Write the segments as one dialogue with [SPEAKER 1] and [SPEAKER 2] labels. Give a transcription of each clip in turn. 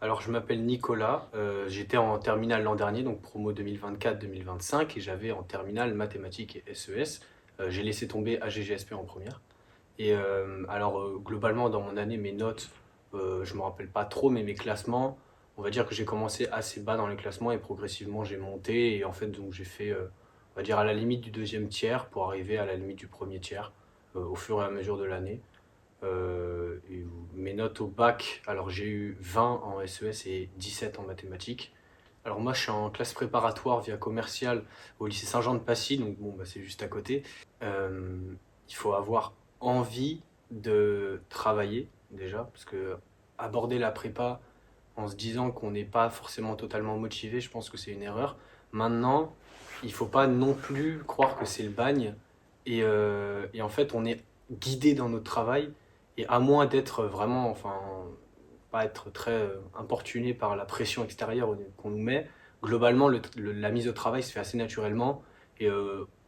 [SPEAKER 1] Alors, je m'appelle Nicolas, j'étais en terminale l'an dernier, donc promo 2024-2025, et j'avais en terminale mathématiques et SES. J'ai laissé tomber AGGSP en première. Globalement, dans mon année, mes notes, je me rappelle pas trop, mais mes classements, on va dire que j'ai commencé assez bas dans les classements et progressivement j'ai monté. Et en fait, donc j'ai fait, on va dire, à la limite du deuxième tiers pour arriver à la limite du premier tiers au fur et à mesure de l'année. Mes notes au bac, alors j'ai eu 20 en SES et 17 en mathématiques. Alors moi je suis en classe préparatoire via commercial au lycée Saint-Jean-de-Passy, donc bon bah, c'est juste à côté. Euh, il faut avoir envie de travailler déjà, parce que aborder la prépa en se disant qu'on n'est pas forcément totalement motivé, je pense que c'est une erreur. Maintenant, il faut pas non plus croire que c'est le bagne. Et en fait, on est guidé dans notre travail. Et à moins d'être vraiment, enfin, pas être très importuné par la pression extérieure qu'on nous met, globalement, la mise au travail se fait assez naturellement.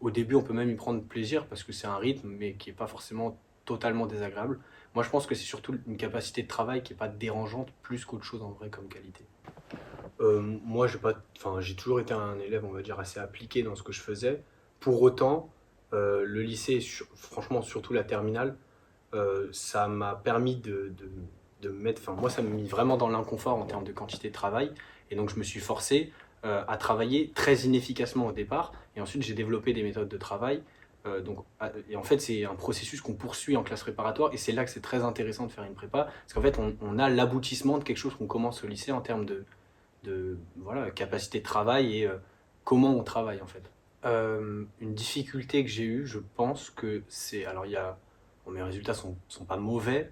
[SPEAKER 1] Au début, on peut même y prendre plaisir parce que c'est un rythme, mais qui n'est pas forcément totalement désagréable. Moi, je pense que c'est surtout une capacité de travail qui n'est pas dérangeante plus qu'autre chose en vrai comme qualité. Moi, j'ai toujours été un élève, on va dire, assez appliqué dans ce que je faisais. Pour autant, le lycée, franchement, surtout la terminale, ça m'a permis de me mettre, enfin, moi, ça m'a mis vraiment dans l'inconfort en termes de quantité de travail. Et donc, je me suis forcé à travailler très inefficacement au départ. Et ensuite, j'ai développé des méthodes de travail. Et en fait, c'est un processus qu'on poursuit en classe préparatoire. Et c'est là que c'est très intéressant de faire une prépa. Parce qu'en fait, on a l'aboutissement de quelque chose qu'on commence au lycée en termes de voilà, capacité de travail et comment on travaille en fait. Une difficulté que j'ai eue, je pense que c'est. Alors, bon, mes résultats sont pas mauvais,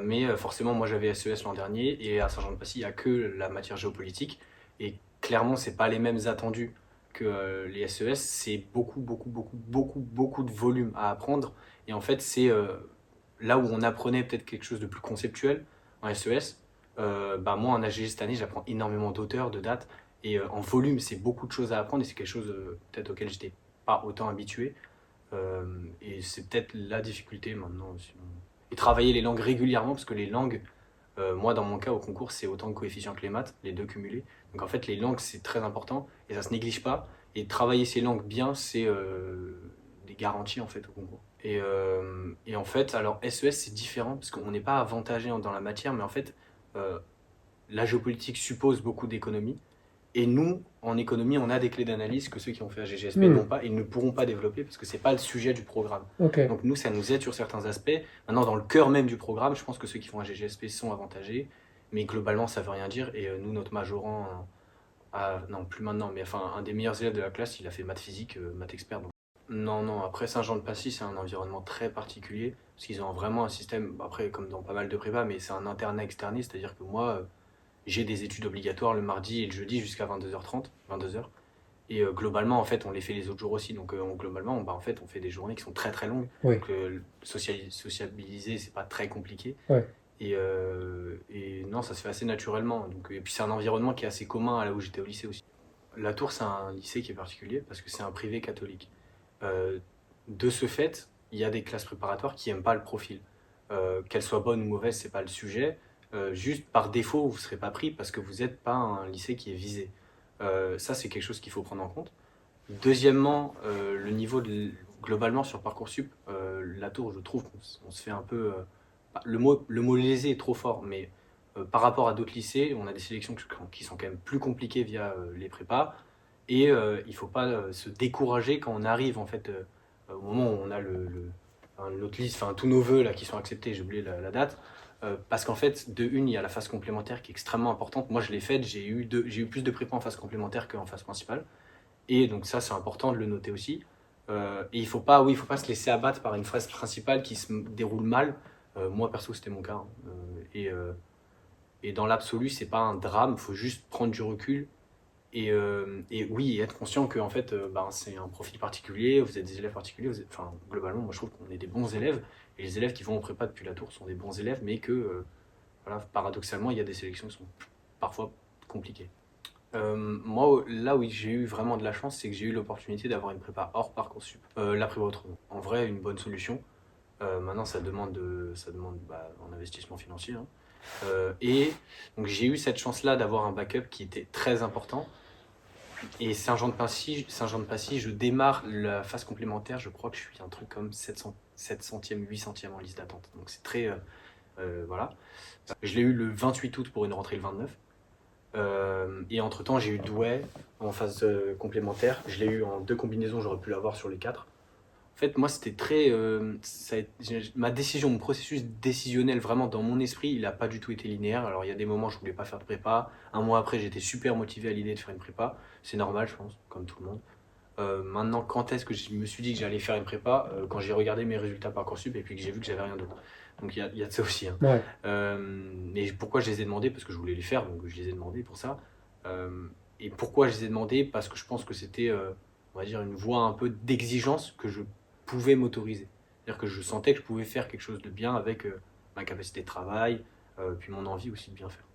[SPEAKER 1] mais forcément, moi j'avais SES l'an dernier et à Saint-Jean-de-Passy, il n'y a que la matière géopolitique. Et clairement, c'est pas les mêmes attendus que les SES. C'est beaucoup, beaucoup, beaucoup, beaucoup, beaucoup de volume à apprendre. Et en fait, c'est là où on apprenait peut-être quelque chose de plus conceptuel en SES. Bah moi, en AGG cette année, j'apprends énormément d'auteurs, de dates. Et en volume, c'est beaucoup de choses à apprendre et c'est quelque chose peut-être auquel j'étais pas autant habitué. Et c'est peut-être la difficulté maintenant aussi. Et travailler les langues régulièrement, parce que les langues, moi dans mon cas au concours, c'est autant de coefficients que les maths, les deux cumulés. Donc en fait, les langues, c'est très important et ça se néglige pas. Et travailler ces langues bien, c'est des garanties en fait au concours. Et en fait, alors SES, c'est différent parce qu'on n'est pas avantagé dans la matière, mais en fait, euh, la géopolitique suppose beaucoup d'économie. Et nous, en économie, on a des clés d'analyse que ceux qui ont fait AGGSP n'ont
[SPEAKER 2] Hmm,
[SPEAKER 1] pas et ne pourront pas développer parce que c'est pas le sujet du programme.
[SPEAKER 2] ok.
[SPEAKER 1] Donc nous, ça nous aide sur certains aspects. Maintenant, dans le cœur même du programme, je pense que ceux qui font AGGSP sont avantagés, mais globalement, ça veut rien dire. Et nous, notre majorant, non, plus maintenant, mais enfin, un des meilleurs élèves de la classe, il a fait maths physique, maths expert. Donc. Non, non, après Saint-Jean-de-Passy, c'est un environnement très particulier parce qu'ils ont vraiment un système, après, comme dans pas mal de prépas, mais c'est un internat externé, c'est-à-dire que moi, j'ai des études obligatoires le mardi et le jeudi jusqu'à 22h30, 22h. Et globalement, en fait, on les fait les autres jours aussi. Donc, globalement, bah, en fait, on fait des journées qui sont très très longues.
[SPEAKER 2] Oui,
[SPEAKER 1] Donc, sociabiliser, c'est pas très compliqué.
[SPEAKER 2] ouais.
[SPEAKER 1] Et non, ça se fait assez naturellement. Donc, et puis, c'est un environnement qui est assez commun à là où j'étais au lycée aussi. La Tour, c'est un lycée qui est particulier parce que c'est un privé catholique. Euh, de ce fait, il y a des classes préparatoires qui n'aiment pas le profil. Qu'elles soient bonnes ou mauvaises, c'est pas le sujet. Juste par défaut, vous ne serez pas pris parce que vous n'êtes pas un lycée qui est visé. Ça, c'est quelque chose qu'il faut prendre en compte. Deuxièmement, le niveau globalement sur Parcoursup, la tour, je trouve qu'on se fait un peu. Le mot lésé est trop fort, mais par rapport à d'autres lycées, on a des sélections qui sont quand même plus compliquées via les prépas. Et il ne faut pas se décourager quand on arrive en fait au moment où on a notre liste, enfin tous nos vœux là qui sont acceptés, j'ai oublié la date. Parce qu'en fait, de une, il y a la phase complémentaire qui est extrêmement importante. Moi, je l'ai faite, j'ai eu plus de prépa en phase complémentaire qu'en phase principale. Et donc ça, c'est important de le noter aussi. Et il faut pas, oui, il faut pas se laisser abattre par une phase principale qui se déroule mal. Moi, perso, c'était mon cas. Hein. Et dans l'absolu, c'est pas un drame. Il faut juste prendre du recul et oui, être conscient que en fait, ben, c'est un profil particulier, vous êtes des élèves particuliers, enfin, globalement, moi je trouve qu'on est des bons élèves, et les élèves qui vont en prépa depuis la tour sont des bons élèves, mais que, voilà, paradoxalement, il y a des sélections qui sont parfois compliquées. Moi, là où j'ai eu vraiment de la chance, c'est que j'ai eu l'opportunité d'avoir une prépa hors Parcoursup. La prépa autrement. En vrai, une bonne solution. Maintenant, ça demande bah, un investissement financier, hein. Et donc j'ai eu cette chance-là d'avoir un backup qui était très important. Et Saint-Jean-de-Passy, je démarre la phase complémentaire, je crois que je suis un truc comme 700e, 800e en liste d'attente. Donc c'est très... voilà. Je l'ai eu le 28 août pour une rentrée le 29. Et entre-temps, j'ai eu Douai en phase complémentaire. Je l'ai eu en 2 combinaisons, j'aurais pu l'avoir sur les 4. En fait, moi, c'était très. Ma décision, mon processus décisionnel, vraiment dans mon esprit, il n'a pas du tout été linéaire. Alors, il y a des moments où je voulais pas faire de prépa. Un mois après, j'étais super motivé à l'idée de faire une prépa. C'est normal, je pense, comme tout le monde. Maintenant, quand est-ce que je me suis dit que j'allais faire une prépa? Quand j'ai regardé mes résultats Parcoursup et puis que j'ai vu que j'avais rien d'autre. Donc, il y a de ça aussi, hein.
[SPEAKER 2] Ouais.
[SPEAKER 1] Mais pourquoi je les ai demandés? Parce que je voulais les faire, donc je les ai demandés pour ça. Et pourquoi je les ai demandés? Parce que je pense que c'était, on va dire, une voie un peu d'exigence que je pouvais m'autoriser. C'est-à-dire que je sentais que je pouvais faire quelque chose de bien avec ma capacité de travail, puis mon envie aussi de bien faire.